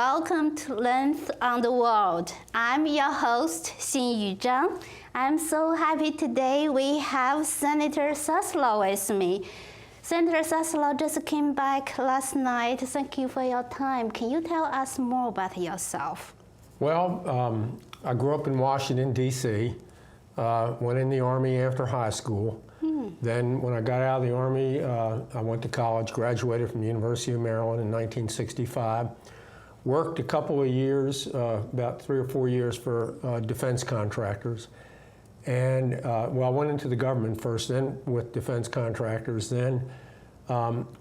welcome to Length on the World. I'm your host, Xinyu Zhang. I'm so happy today we have Senator Saslaw with me. Senator Saslaw just came back last night. Thank you for your time. Can you tell us more about yourself? Well, I grew up in Washington, D.C., went in the Army after high school. Then when I got out of the Army, I went to college, graduated from the University of Maryland in 1965. Worked a couple of years, about 3 or 4 years for defense contractors. And well, I went into the government first, then with defense contractors, then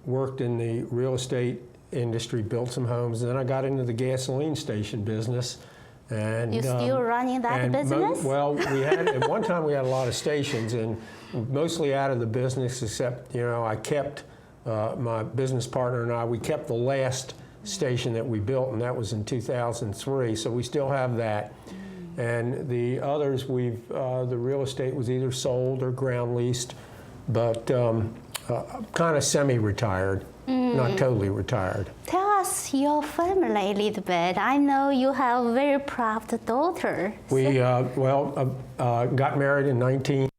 worked in the real estate industry, built some homes. Then I got into the gasoline station business. And you still running that business? Well, we had at one time we had a lot of stations, and mostly out of the business. Except, you know, I kept my business partner and I. We kept the last station that we built, and that was in 2003. So we still have that. And the others, the real estate was either sold or ground leased, but kind of semi-retired, not totally retired. Tell us your family a little bit. I know you have a very proud daughter. We, got married in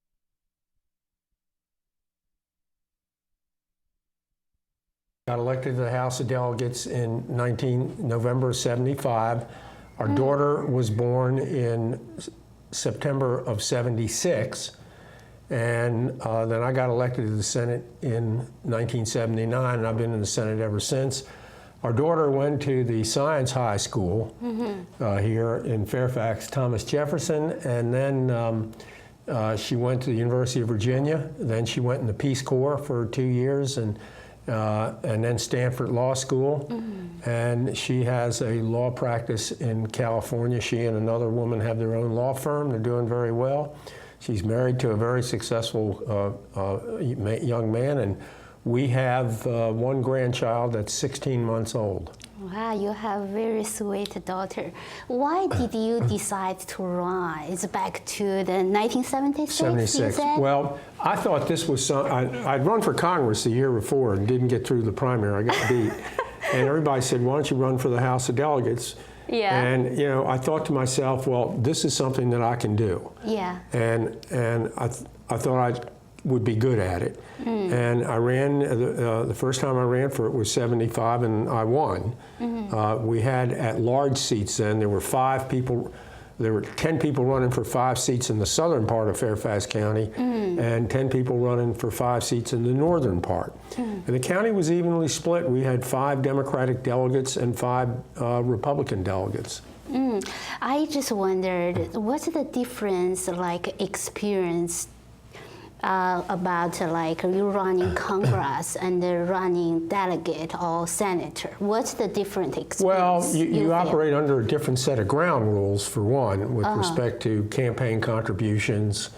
got elected to the House of Delegates in November of '75. Our daughter was born in September of '76, and then I got elected to the Senate in 1979, and I've been in the Senate ever since. Our daughter went to the Science High School here in Fairfax, Thomas Jefferson, and then she went to the University of Virginia. Then she went in the Peace Corps for 2 years, and then Stanford Law School. And she has a law practice in California. She and another woman have their own law firm. They're doing very well. She's married to a very successful young man, and we have one grandchild that's 16 months old. Wow, you have a very sweet daughter. Why did you decide to run? It's back to the 1976, 76. Well, I thought this was I'd run for Congress the year before and didn't get through the primary. I got beat. And everybody said, why don't you run for the House of Delegates? Yeah. And, you know, I thought to myself, well, this is something that I can do. Yeah. And I thought I would be good at it. And I ran, the first time I ran for it was '75, and I won. We had at-large seats then. There were 5 people. There were 10 people running for 5 seats in the southern part of Fairfax County, and 10 people running for 5 seats in the northern part. And the county was evenly split. We had 5 Democratic delegates and 5 Republican delegates. I just wondered, what's the difference, like, experience about like you running Congress and running delegate or senator? What's the different experience? Well, you operate under a different set of ground rules, for one, with respect to campaign contributions,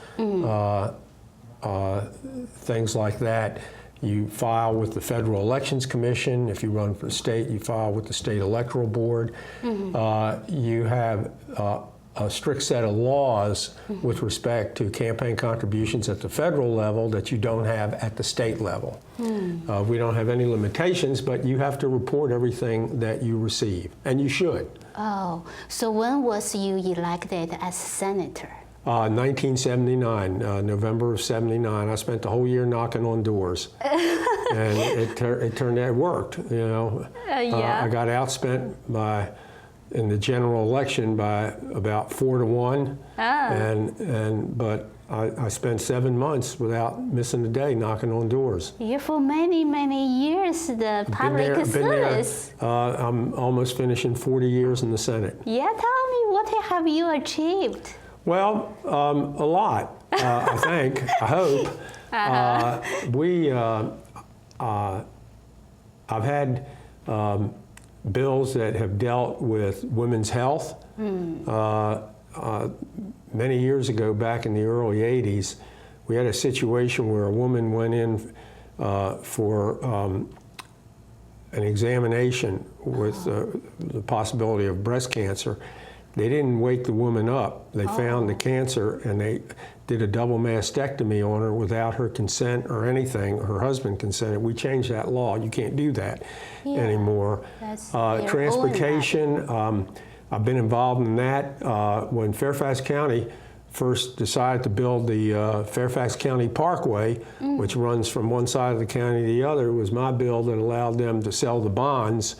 things like that. You file with the Federal Elections Commission. If you run for the state, you file with the State Electoral Board. You have a strict set of laws with respect to campaign contributions at the federal level that you don't have at the state level. We don't have any limitations, but you have to report everything that you receive, and you should. Oh, so when was you elected as senator? 1979, November of '79. I spent the whole year knocking on doors, and it turned out it worked. You know, I got outspent in the general election by about 4 to 1, but I spent 7 months without missing a day knocking on doors. Yeah, for many, many years, the public service. I'm almost finishing 40 years in the Senate. Yeah, tell me, what have you achieved? Well, a lot, I think, I hope. I've had bills that have dealt with women's health. Many years ago, back in the early '80s, we had a situation where a woman went in for an examination with the possibility of breast cancer, they didn't wake the woman up. They found the cancer, and they did a double mastectomy on her without her consent or anything. Her husband consented. We changed that law. You can't do that anymore. Transportation, I've been involved in that. When Fairfax County first decided to build the Fairfax County Parkway, which runs from one side of the county to the other, it was my bill that allowed them to sell the bonds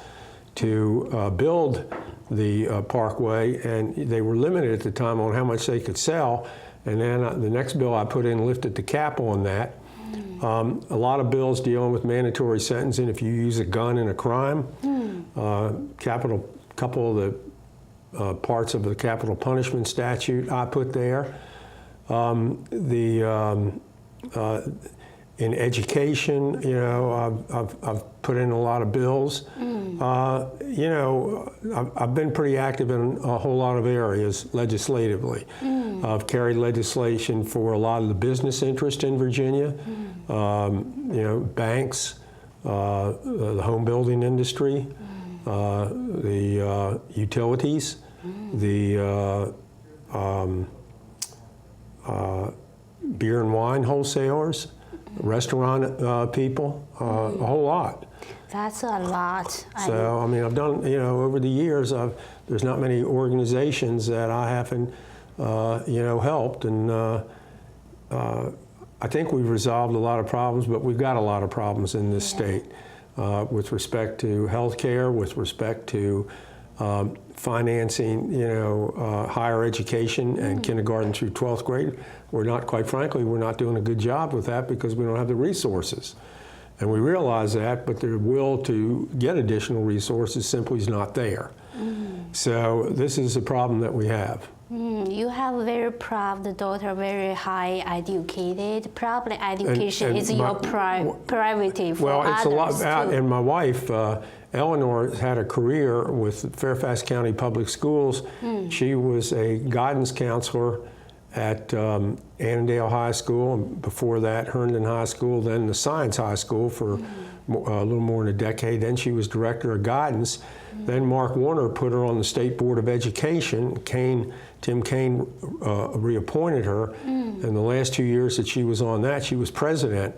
to build the parkway, and they were limited at the time on how much they could sell. And then the next bill I put in lifted the cap on that. A lot of bills dealing with mandatory sentencing if you use a gun in a crime. Couple of the parts of the capital punishment statute I put there. In education, you know, I've put in a lot of bills. You know, I've been pretty active in a whole lot of areas legislatively. I've carried legislation for a lot of the business interest in Virginia, you know, banks, the home building industry, the utilities, the beer and wine wholesalers, restaurant people, a whole lot. That's a lot. So, I mean, I've done, you know, over the years, there's not many organizations that I haven't, you know, helped. And I think we've resolved a lot of problems, but we've got a lot of problems in this state with respect to health care, with respect to financing, you know, higher education and kindergarten through 12th grade. We're not, quite frankly, we're not doing a good job with that because we don't have the resources. And we realize that, but their will to get additional resources simply is not there. So this is a problem that we have. You have a very proud daughter, very high educated. Probably education is your priority for well, it's others a lot. too. And my wife, Eleanor, had a career with Fairfax County Public Schools. She was a guidance counselor at Annandale High School, and before that, Herndon High School, then the Science High School for a little more than a decade. Then she was director of guidance. Then Mark Warner put her on the State Board of Education. Tim Kaine reappointed her. And the last 2 years that she was on that, she was president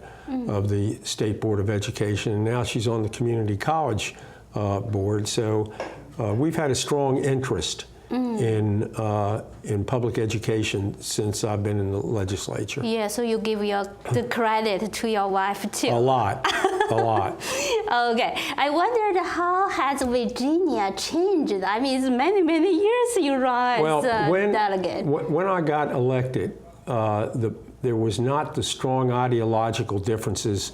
of the State Board of Education, and now she's on the Community College Board. So we've had a strong interest in public education since I've been in the legislature. Yeah, so you give the credit to your wife too. A lot, a lot. Okay, I wondered how has Virginia changed? I mean, it's many, many years you run as a delegate. When I got elected, there was not the strong ideological differences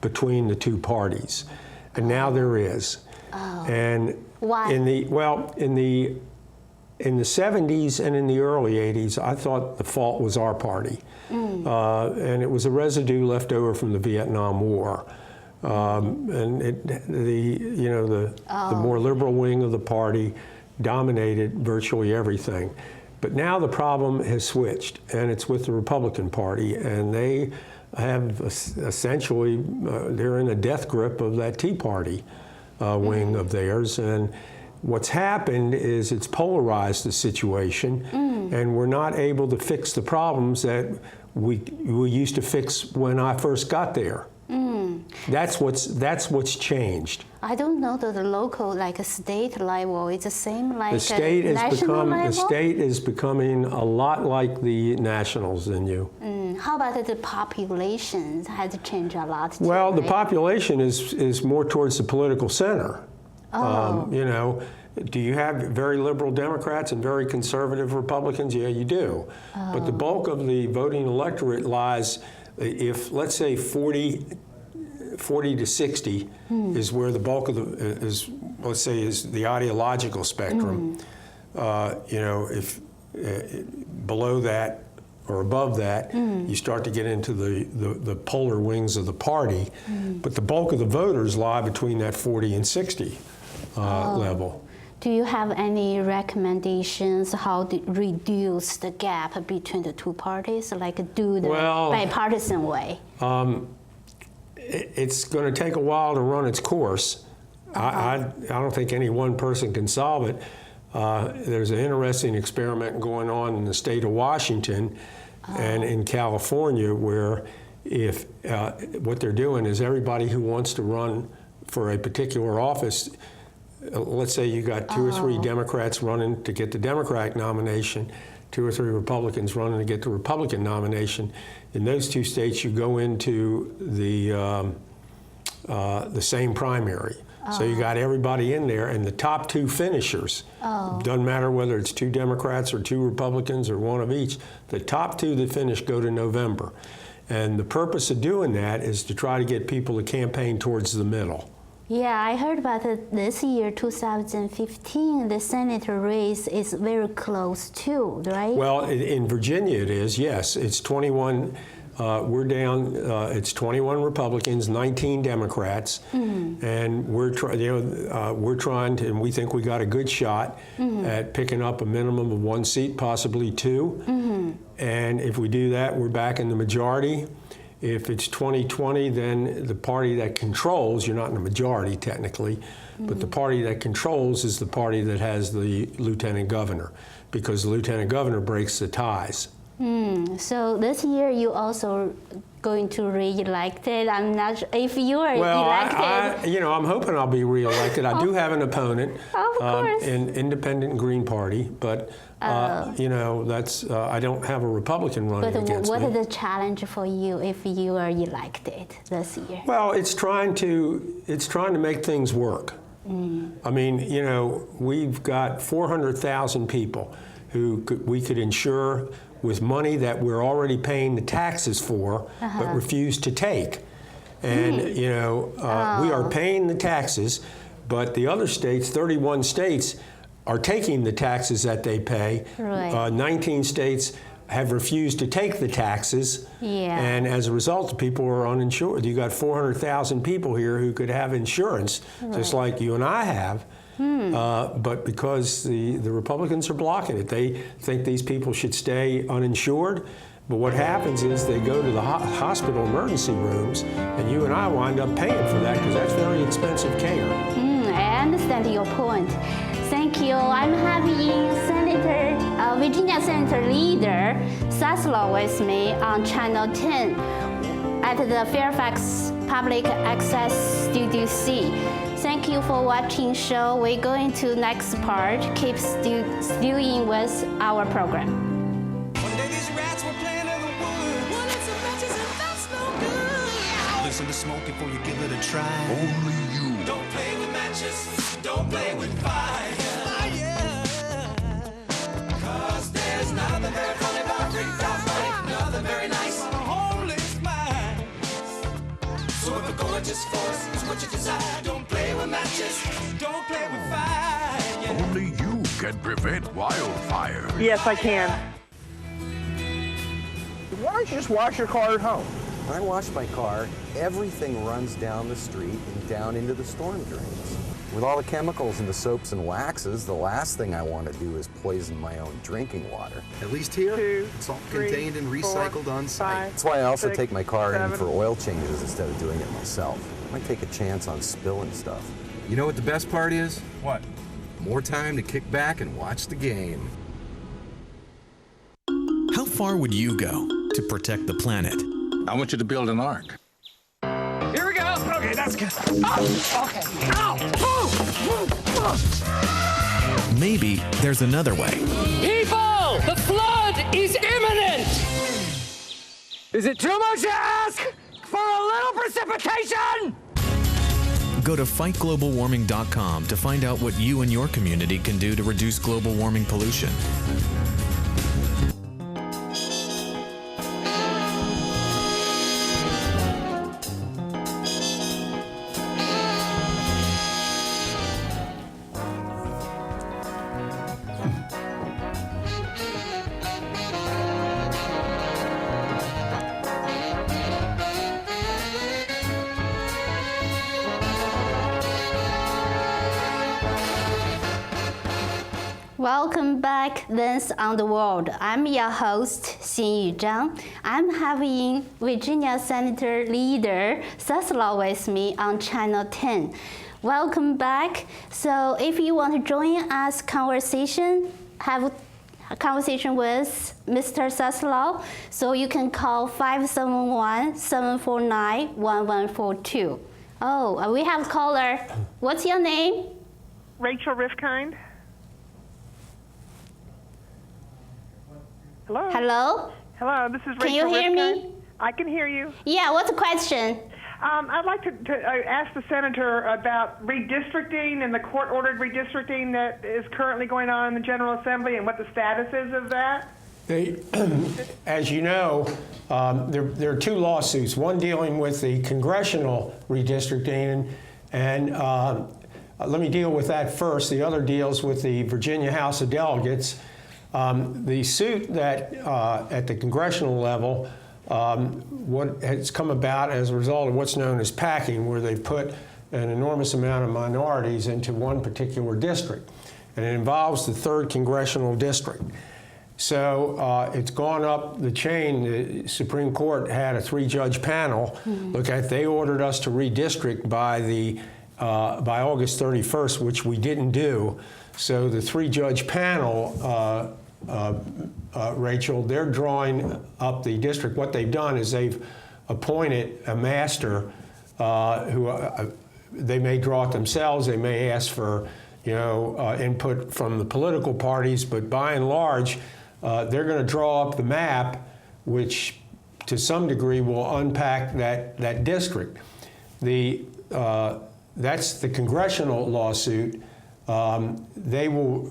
between the two parties, and now there is. And why? In the 70s and in the early 80s, I thought the fault was our party. And it was a residue left over from the Vietnam War. And the more liberal wing of the party dominated virtually everything. But now the problem has switched, and it's with the Republican Party, and they have essentially, they're in a death grip of that Tea Party wing of theirs. And what's happened is it's polarized the situation, and we're not able to fix the problems that we used to fix when I first got there. That's what's changed. I don't know that the local, like a state level, is the same like the state national level? The state is becoming a lot like the nationals in you. How about the population? Has changed a lot too, Well, the right? population is more towards the political center. You know, do you have very liberal Democrats and very conservative Republicans? Yeah, you do. But the bulk of the voting electorate lies, if let's say 40 to 60 is where the bulk of is the ideological spectrum. You know, if below that or above that, you start to get into the polar wings of the party. But the bulk of the voters lie between that 40 and 60 level. Do you have any recommendations how to reduce the gap between the two parties, like do the bipartisan way? It's going to take a while to run its course. I don't think any one person can solve it. there's an interesting experiment going on in the state of Washington and in California where if what they're doing is everybody who wants to run for a particular office, let's say you got 2 or 3 Democrats running to get the Democratic nomination, 2 or 3 Republicans running to get the Republican nomination. In those 2 states, you go into the same primary. So you got everybody in there, and the top 2 finishers, doesn't matter whether it's 2 Democrats or 2 Republicans or 1 of each, the top 2 that finish go to November. And the purpose of doing that is to try to get people to campaign towards the middle. Yeah, I heard about it this year, 2015, the senator race is very close too, right? Well, in Virginia it is, yes. It's 21, we're down, it's 21 Republicans, 19 Democrats, and we're trying to, and we think we got a good shot at picking up a minimum of 1 seat, possibly 2. And if we do that, we're back in the majority. If it's 2020, then the party that controls, you're not in the majority technically, but the party that controls is the party that has the lieutenant governor, because the lieutenant governor breaks the ties. So this year you also going to re-elected. I'm not sure if you are elected. Well, I'm hoping I'll be re-elected. I do have an opponent in Independent Green Party, but that's I don't have a Republican running against me. But what is the challenge for you if you are elected this year? Well, it's trying to make things work. I mean, we've got 400,000 people who we could insure with money that we're already paying the taxes for, but refuse to take. And, we are paying the taxes, but the other states, 31 states, are taking the taxes that they pay. Right. 19 states have refused to take the taxes, and as a result, people are uninsured. You got 400,000 people here who could have insurance, just like you and I have. But because the Republicans are blocking it, they think these people should stay uninsured. But what happens is they go to the hospital emergency rooms, and you and I wind up paying for that because that's very expensive care. I understand your point. Thank you. I'm having Virginia Senator leader Saslaw with me on Channel 10 at the Fairfax Public Access Studio C. Thank you for watching show. We're going to next part. Keep stewing with our program. One day these rats were playing in the woods. Wanted some matches and that's no good. Listen to smoke before you give it a try. Only you. Don't play with matches. Don't play with fire. Cause there's nothing very funny about $3,000. Nothing very nice on a homeless mind. So if a gorgeous force is what you desire, don't play with matches, don't play with fire. Only you can prevent wildfires. Yes, I can. Why don't you just wash your car at home? When I wash my car, everything runs down the street and down into the storm drains. With all the chemicals in the soaps and waxes, the last thing I want to do is poison my own drinking water. At least here, 2, it's all 3, contained and 4, recycled on site. 5, That's why I also 6, take my car 7. in for oil changes instead of doing it myself. I might take a chance on spilling stuff. You know what the best part is? What? More time to kick back and watch the game. How far would you go to protect the planet? I want you to build an ark. Here we go. Okay, that's good. Oh, okay. Ow! Maybe there's another way. People, the flood is imminent! Is it too much to ask for a little precipitation? Go to fightglobalwarming.com to find out what you and your community can do to reduce global warming pollution. Welcome back, Lens on the World. I'm your host, Xinyu Zhang. I'm having Virginia Senator leader Saslaw with me on Channel 10. Welcome back. So if you want to join us have a conversation with Mr. Saslaw, so you can call 571-749-1142. Oh, we have a caller. What's your name? Rachel Rifkind. Hello? Hello? Hello, this is Rachel Can you hear Rifkind. me? I can hear you. Yeah, what's the question? I'd like to ask the senator about redistricting and the court-ordered redistricting that is currently going on in the General Assembly and what the status is of that. As you know, there are two lawsuits, one dealing with the congressional redistricting, and let me deal with that first. The other deals with the Virginia House of Delegates. The suit that at the congressional level, what has come about as a result of what's known as packing, where they've put an enormous amount of minorities into one particular district, and it involves the 3rd Congressional District. So it's gone up the chain. The Supreme Court had a 3-judge panel look at. They ordered us to redistrict by August 31st, which we didn't do. So the 3-judge panel, Rachel, they're drawing up the district. What they've done is they've appointed a master who they may draw it themselves. They may ask for input from the political parties, but by and large, they're going to draw up the map, which to some degree will unpack that district. That's the congressional lawsuit. They will,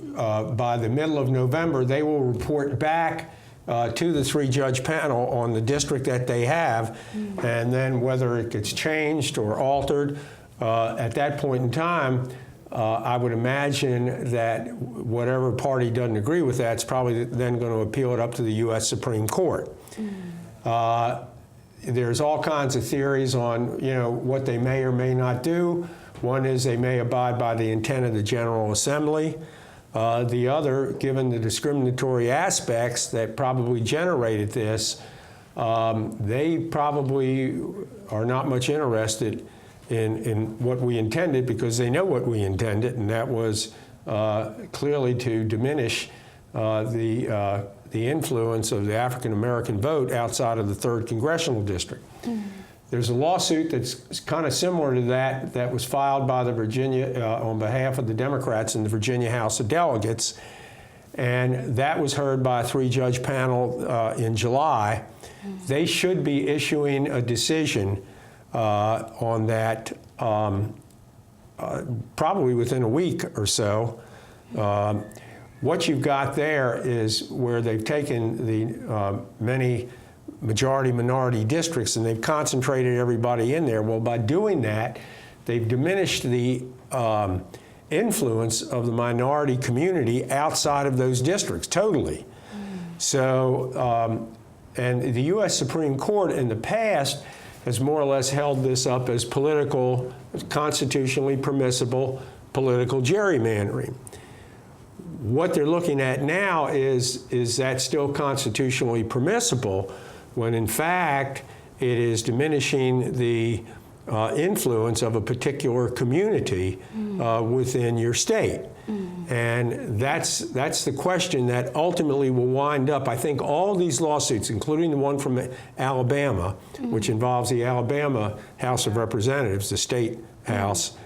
by the middle of November, they will report back to the 3-judge panel on the district that they have, and then whether it gets changed or altered. At that point in time, I would imagine that whatever party doesn't agree with that is probably then going to appeal it up to the U.S. Supreme Court. There's all kinds of theories on what they may or may not do. One is they may abide by the intent of the General Assembly. The other, given the discriminatory aspects that probably generated this, they probably are not much interested in what we intended, because they know what we intended, and that was clearly to diminish the influence of the African American vote outside of the 3rd Congressional District. There's a lawsuit that's kind of similar to that was filed by the Virginia on behalf of the Democrats in the Virginia House of Delegates, and that was heard by a 3-judge panel in July. They should be issuing a decision on that probably within a week or so. What you've got there is where they've taken the many majority-minority districts and they've concentrated everybody in there. Well, by doing that, they've diminished the influence of the minority community outside of those districts totally. So, and the U.S. Supreme Court in the past has more or less held this up as political, constitutionally permissible political gerrymandering. What they're looking at now is that still constitutionally permissible, when in fact it is diminishing the influence of a particular community within your state. And that's the question that ultimately will wind up. I think all these lawsuits, including the one from Alabama, which involves the Alabama House of Representatives, the state house,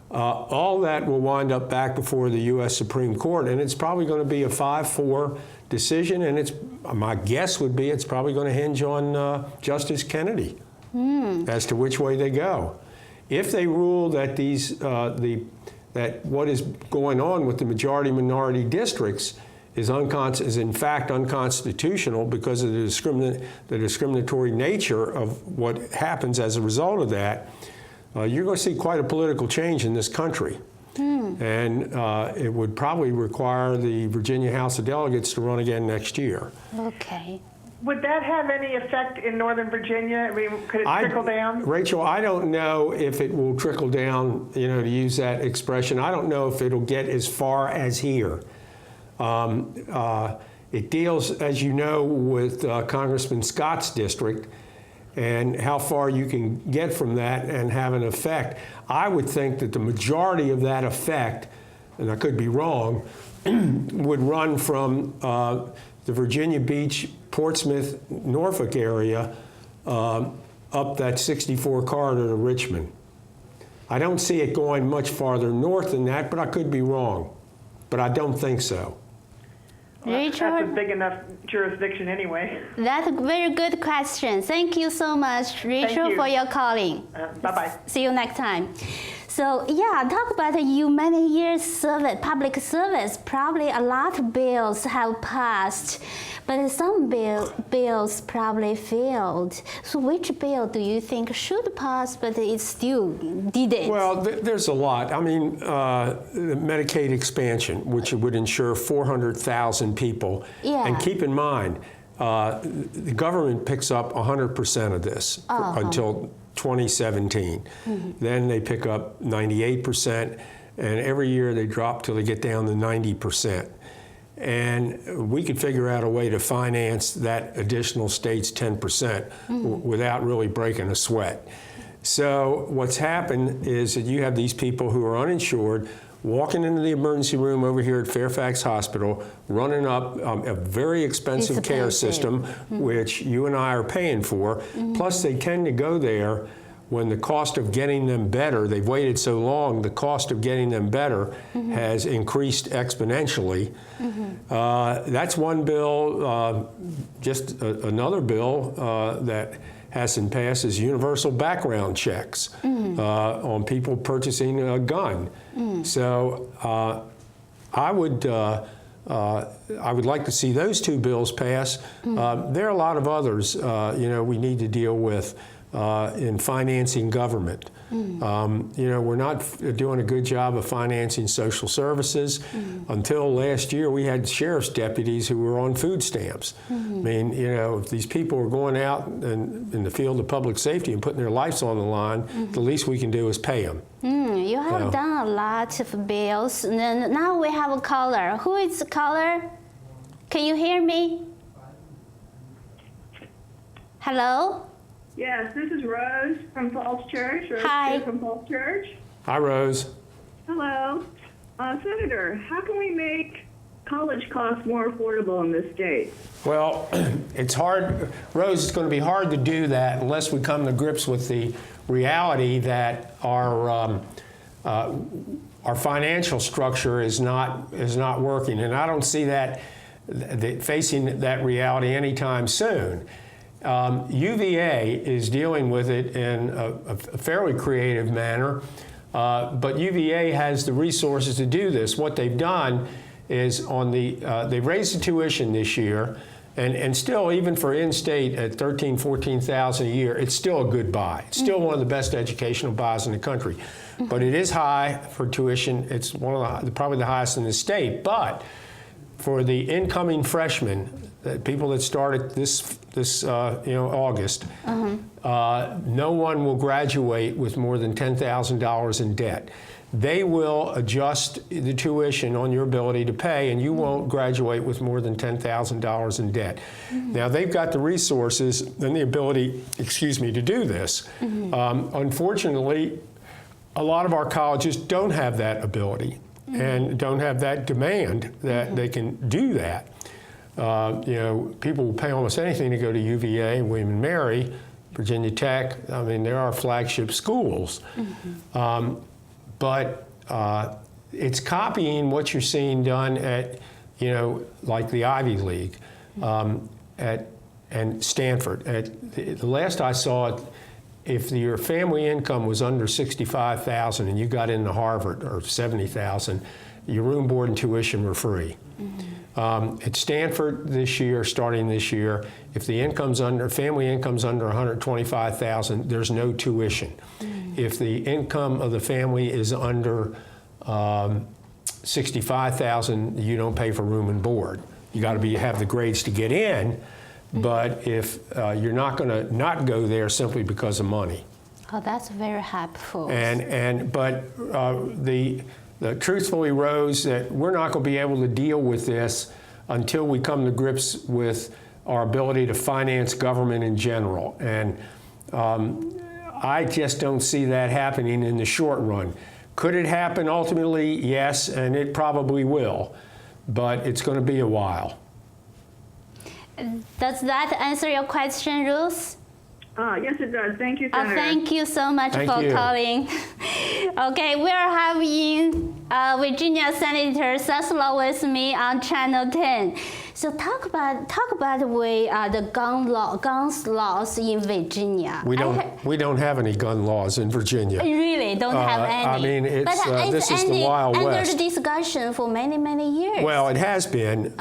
all that will wind up back before the U.S. Supreme Court, and it's probably going to be a 5-4 decision, and my guess would be it's probably going to hinge on Justice Kennedy as to which way they go. If they rule that that what is going on with the majority-minority districts is in fact unconstitutional because of the discriminatory nature of what happens as a result of that, you're going to see quite a political change in this country. And it would probably require the Virginia House of Delegates to run again next year. Okay. Would that have any effect in Northern Virginia? I mean, could it trickle down? Rachel, I don't know if it will trickle down, to use that expression. I don't know if it'll get as far as here. It deals, as you know, with Congressman Scott's district. and how far you can get from that and have an effect. I would think that the majority of that effect, and I could be wrong, would run from the Virginia Beach, Portsmouth, Norfolk area up that 64 corridor to Richmond. I don't see it going much farther north than that, but I could be wrong. But I don't think so. That's a big enough jurisdiction anyway. That's a very good question. Thank you so much, Rachel, for your calling. Bye-bye. See you next time. So yeah, talk about you many years service, public service. Probably a lot of bills have passed, but some bills probably failed. So which bill do you think should pass, but it still didn't? Well, there's a lot. I mean, Medicaid expansion, which would insure 400,000 people. Yeah. And keep in mind, the government picks up 100% of this until 2017. Then they pick up 98%, and every year they drop till they get down to 90%. And we could figure out a way to finance that additional state's 10% without really breaking a sweat. So what's happened is that you have these people who are uninsured walking into the emergency room over here at Fairfax Hospital, running up a very expensive care system, which you and I are paying for. Plus, they tend to go there when the cost of getting them better, they've waited so long, the cost of getting them better has increased exponentially. That's one bill. Just another bill that hasn't passed is universal background checks on people purchasing a gun. So I would like to see those two bills pass. There are a lot of others, we need to deal with in financing government. We're not doing a good job of financing social services. Until last year, we had sheriff's deputies who were on food stamps. I mean, if these people are going out in the field of public safety and putting their lives on the line, the least we can do is pay them. You have done a lot of bills. And then now we have a caller. Who is the caller? Can you hear me? Hello? Yes, this is Rose from Falls Church. Hi. From Falls Church. Hi, Rose. Hello. Senator, how can we make college costs more affordable in this state? Well, it's hard, Rose, it's going to be hard to do that unless we come to grips with the reality that our financial structure is not working. And I don't see that facing that reality anytime soon. UVA is dealing with it in a fairly creative manner, but UVA has the resources to do this. What they've done is they've raised the tuition this year, and still, even for in-state at $13,000, $14,000 a year, it's still a good buy. It's still one of the best educational buys in the country. But it is high for tuition. It's probably the highest in the state. But for the incoming freshmen, people that started this August, no one will graduate with more than $10,000 in debt. They will adjust the tuition on your ability to pay, and you won't graduate with more than $10,000 in debt. Now, they've got the resources and the ability, to do this. Unfortunately, a lot of our colleges don't have that ability and don't have that demand that they can do that. People will pay almost anything to go to UVA, William & Mary, Virginia Tech. I mean, there are flagship schools. But it's copying what you're seeing done at, like the Ivy League and Stanford. The last I saw it, if your family income was under $65,000 and you got into Harvard or $70,000, your room, board, and tuition were free. At Stanford starting this year, if the family income's under $125,000, there's no tuition. If the income of the family is under $65,000, you don't pay for room and board. You got to have the grades to get in, but if you're not going to not go there simply because of money. Oh, that's very helpful. But truthfully, Rose, that we're not going to be able to deal with this until we come to grips with our ability to finance government in general. And I just don't see that happening in the short run. Could it happen ultimately? Yes, and it probably will, but it's going to be a while. Does that answer your question, Ruth? Yes, it does. Thank you, Senator. Thank you so much Thank for you. calling. Okay, we're having Virginia Senator Saslaw with me on Channel 10. So talk about the guns laws in Virginia. We don't have any gun laws in Virginia. Really don't have any. I mean, it's, but this is the Wild under West. the discussion for many, many years. Well, it has been.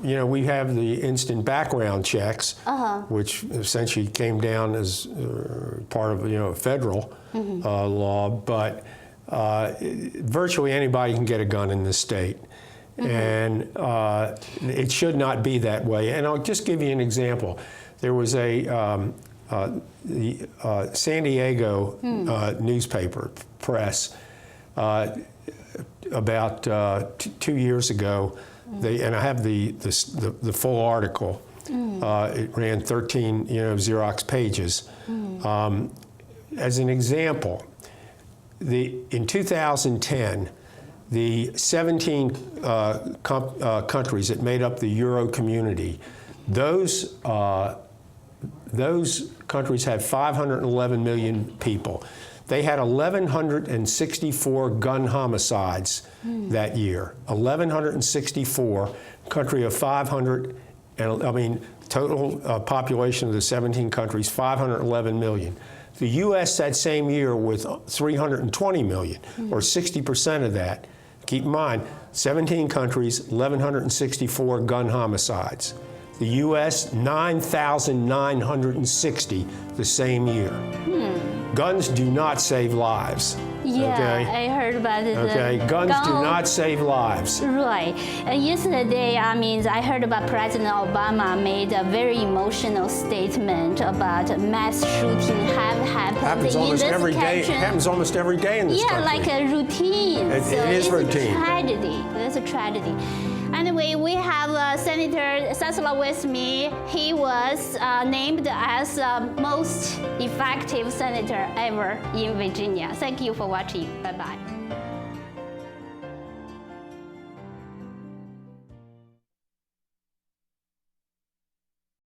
You know, we have the instant background checks, which essentially came down as part of federal law, but virtually anybody can get a gun in this state. And it should not be that way. And I'll just give you an example. There was the San Diego newspaper press about 2 years ago. And I have the full article. It ran 13 Xerox pages. As an example, in 2010. The 17 countries that made up the Euro community, those countries had 511 million people. They had 1,164 gun homicides that year. 1,164, country of 500, and I mean, total population of the 17 countries, 511 million. The U.S. that same year with 320 million, or 60% of that. Keep in mind, 17 countries, 1,164 gun homicides. The U.S., 9,960 the same year. Guns do not save lives. Yeah, okay? I heard about it. Okay, guns do not save lives. Right. Yesterday, I heard about President Obama made a very emotional statement about mass shooting Happens in almost this every day. country. It happens almost every day in this country. Yeah, like a routine. It is routine. It's a tragedy. It's a tragedy. Anyway, we have Senator Saslaw with me. He was named as most effective senator ever in Virginia. Thank you for watching. Bye-bye.